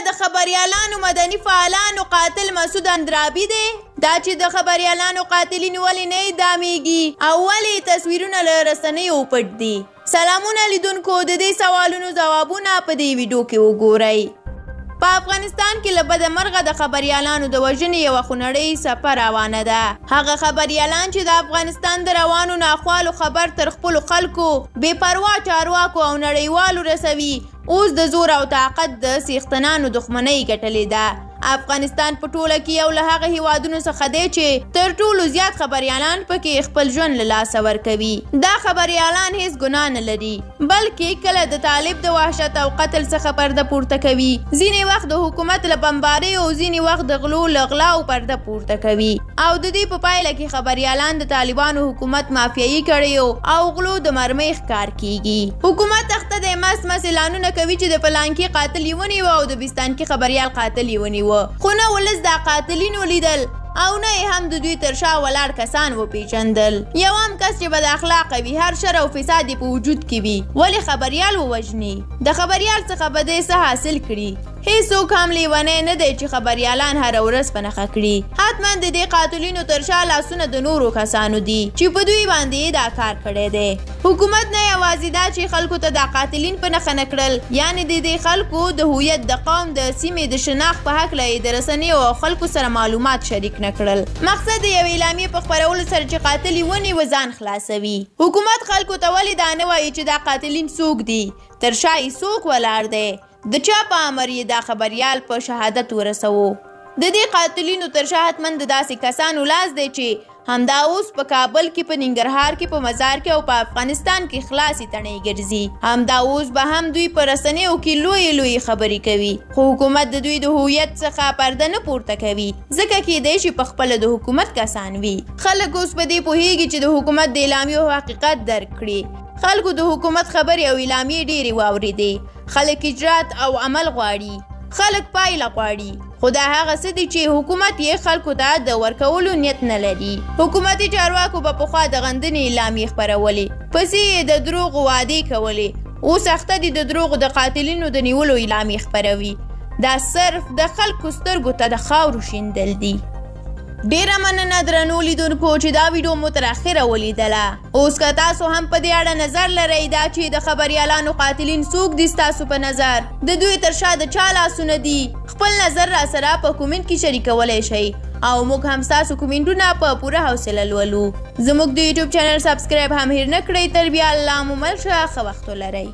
د خبریالانو مدني فعالانو قاتل مسعود اندرابي دی؟ دا چې د خبریالانو قاتلین ولې نه اعدامیږي او ولې تصویرونه له رسنیو پټ دي؟ سلامونه لیدونکو، د دې سوالونو ځوابونه په دې ویډیو کې وګورئ. په افغانستان کې له بده مرغه د خبریالانو د وژنې یوه خونړۍ څپه روانه ده. هغه خبریالان چې د افغانستان د روانو ناخوالو خبر تر خپلو خلکو بې پروا چارواکو او نړیوالو رسوي، اوس د زور او طاقت د څښتنانو دښمنۍ ګټلې ده. افغانستان په ټوله کې یو له هغه هیوادونو څخه دی چې تر ټولو زیات خبریالان پکې خپل ژوند له لاسه ورکوي. دا خبریالان هیڅ ګناه نه لري، بلکې کله د طالب د وحشت او قتل څخه پرده پورته کوي، ځینې وخت د حکومت له بمبارۍ او ځینې وخت د غلو له غلاو پرده پورته کوي، او د دې په پایله کې خبریالان د طالبانو حکومت مافیایي کړیو او غلو د مرمۍ ښکار کیږي. حکومت تخته د مس اعلانونه کوي چې د پلانکي قاتل یې ونیوه او د بستانکي خبریال قاتل یې ونیوه، خو نه ولس دا قاتلین ولیدل او نه هم د دوی تر شا ولاړ کسان وپیژندل. یو هم کس چې بد اخلاقه وي، هر شر او فساد په وجود کې وي، ولې خبریال ووژني؟ د خبریال څخه به دې څه حاصل کړي؟ هیڅوک هم لیونی نه دی چې خبریالان هره ورځ په نښه کړي. حتما د دې قاتلینو تر شا لاسونه د نورو کسانو دي چې په دوی باندې دا کار کړی دی. حکومت نه یوازې دا چې خلکو ته دا قاتلین په نښه نه کړل، یعنې د دې خلکو د هویت، د قوم، د سیمې د شناخت په هکله یې د رسنیو او خلکو سره معلومات شریک نه کړل. مقصد د یوې اعلامیې په خپرولو سره چې قاتل یې ونیوه ځان خلاصوي. حکومت خلکو ته ولې دا نه وایي چې دا قاتلین څوک دي، تر شا یې څوک ولاړ دی، د چا په امر یې دا خبریال په شهادت ورسوو؟ د دې قاتلینو تر شا حتما د داسې کسانو لاس دی چې همدا اوس په کابل کې، په ننګرهار کې، په مزار کې او په افغانستان کې خلاصې تڼۍ ګرځي. همدا اوس به هم دوی په رسنیو کې لویې خبرې کوي، خو حکومت د دوی د هویت څخه پرده نه پورته کوي، ځکه کیدای شي په خپله د حکومت کسان وي. خلک اوس په دې پوهیږي چې د حکومت د اعلامیو حقیقت درک کړي. خلکو د حکومت خبرې او اعلامیې ډېرې واورېدې. خلک اجرات او عمل غواړي، خلک پایله غواړي، خو دا هغه څه دي چې حکومت یې خلکو ته د ورکولو نیت نه لري. حکومتي چارواکو به پخوا د غندنې اعلامیې خپرولې، پسې یې د دروغو وعدې کولې، اوس اخته دي د دروغو د قاتلینو د نیولو اعلامیې خپروي. دا صرف د خلکو سترګو ته د خاورو شیندل دي. ډیره مننه درنو لیدونکو چې دا ویډیو مو تر اخره ولیدله. اوس که تاسو هم په دې اړه نظر لرئ، دا چې د خبریالانو قاتلین څوک دي ستاسو په نظر، د دوی تر شا د چا لاسونه دي، خپل نظر را سره په کومنټ کې شریکولی شئ او موږ هم ستاسو کومنټونه په پوره حوصله لولو. زموږ د یوټیوب چینل سبسکرایب هم هیر نه کړئ. تر بیا الله مو مل شه، ښه وخت ولرئ.